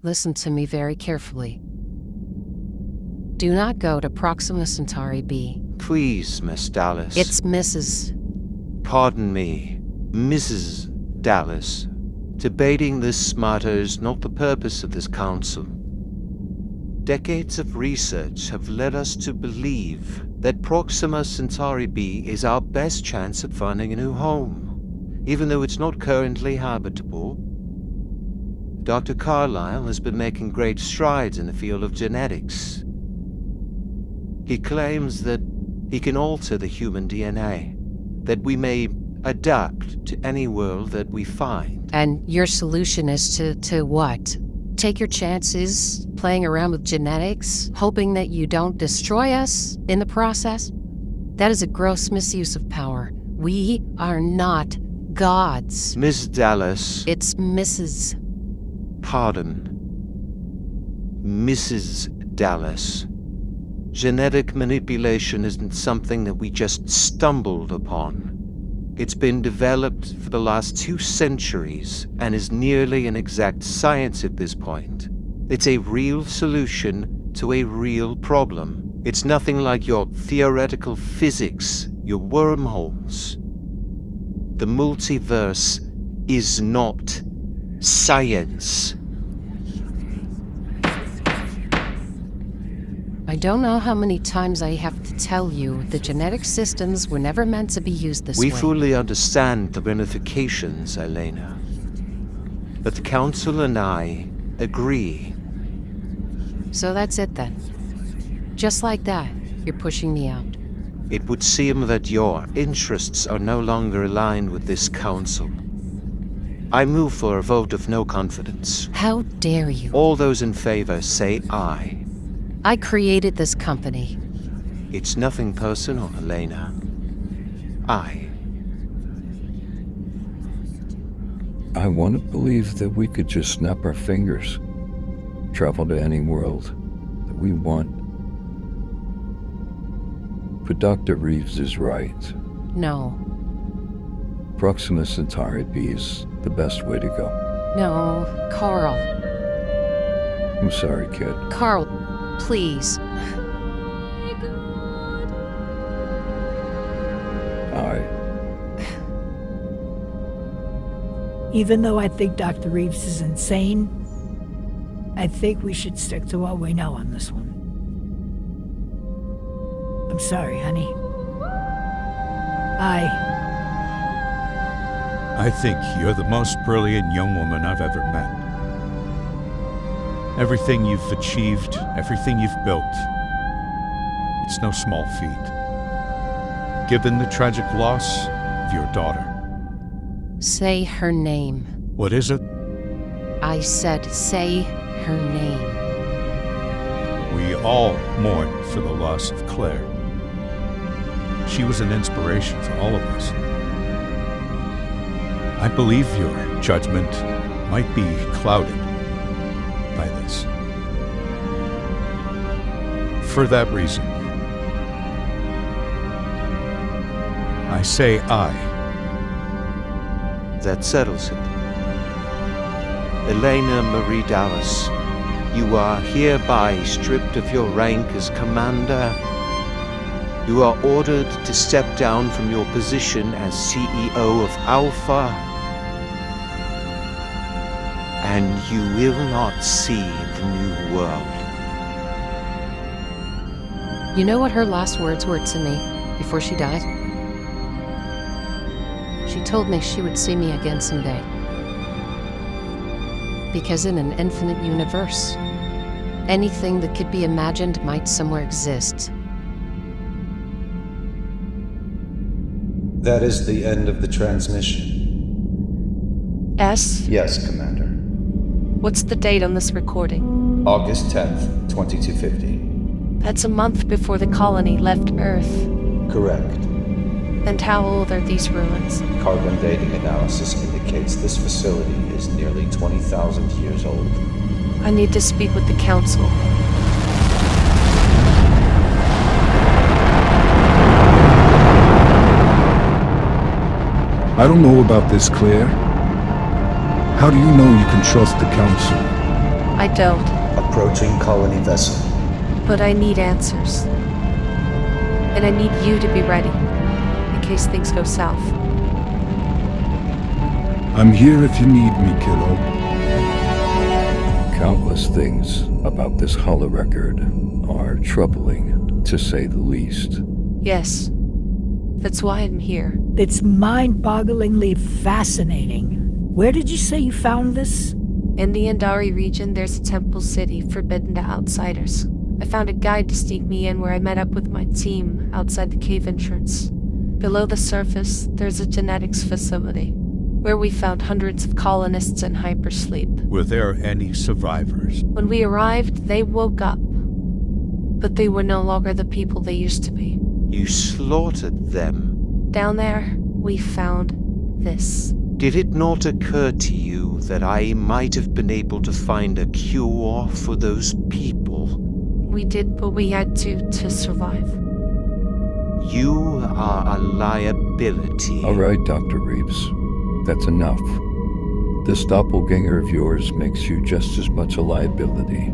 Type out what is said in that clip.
listen to me very carefully. Do not go to Proxima Centauri B. Please, Miss Dallas. It's Mrs. Pardon me, Mrs. Dallas. Debating this matter is not the purpose of this council. Decades of research have led us to believe that Proxima Centauri B is our best chance at finding a new home, even though it's not currently habitable. Dr. Carlyle has been making great strides in the field of genetics. He claims that he can alter the human DNA, that we may adapt to any world that we find. And your solution is to what? Take your chances playing around with genetics, hoping that you don't destroy us in the process? That is a gross misuse of power. We are not gods. Miss Dallas. It's Mrs. Pardon. Mrs. Dallas. Genetic manipulation isn't something that we just stumbled upon. It's been developed for the last 2 centuries and is nearly an exact science at this point. It's a real solution to a real problem. It's nothing like your theoretical physics, your wormholes. The multiverse is not science. I don't know how many times I have to tell you the genetic systems were never meant to be used this way. We fully understand the ramifications, Elena. But the Council and I agree. So that's it then. Just like that, you're pushing me out. It would seem that your interests are no longer aligned with this Council. I move for a vote of no confidence. How dare you? All those in favor say aye. I created this company. It's nothing personal, Elena. I want to believe that we could just snap our fingers, travel to any world that we want. But Dr. Reeves is right. No. Proxima Centauri B is the best way to go. No, Carl. I'm sorry, kid. Carl, please. Even though I think Dr. Reeves is insane, I think we should stick to what we know on this one. I'm sorry, honey. I think you're the most brilliant young woman I've ever met. Everything you've achieved, everything you've built, it's no small feat. Given the tragic loss of your daughter. Say her name. What is it? I said say her name. We all mourn for the loss of Claire. She was an inspiration to all of us. I believe your judgment might be clouded by this. For that reason, I say aye. That settles it. Elena Marie Dallas, you are hereby stripped of your rank as commander. You are ordered to step down from your position as CEO of Alpha. And you will not see the new world. You know what her last words were to me before she died? She told me she would see me again someday. Because in an infinite universe, anything that could be imagined might somewhere exist. That is the end of the transmission. S? Yes, Commander. What's the date on this recording? August 10th, 2250. That's a month before the colony left Earth. Correct. And how old are these ruins? Carbon dating analysis indicates this facility is nearly 20,000 years old. I need to speak with the Council. I don't know about this, Claire. How do you know you can trust the Council? I I don't, Approaching colony vessel. but I need answers. And I need you to be ready, in case things go south. I'm here if you need me, kiddo. Countless things about this holorecord are troubling, to say the least. Yes, that's why I'm here. It's mind-bogglingly fascinating. Where did you say you found this? In the Andari region, there's a temple city forbidden to outsiders. I found a guide to sneak me in where I met up with my team outside the cave entrance. Below the surface, there's a genetics facility, where we found hundreds of colonists in hypersleep. Were there any survivors? When we arrived, they woke up. But they were no longer the people they used to be. You slaughtered them. Down there, we found this. Did it not occur to you that I might have been able to find a cure for those people? We did what we had to survive. You are a liability. All right, Dr. Reeves. That's enough. This doppelganger of yours makes you just as much a liability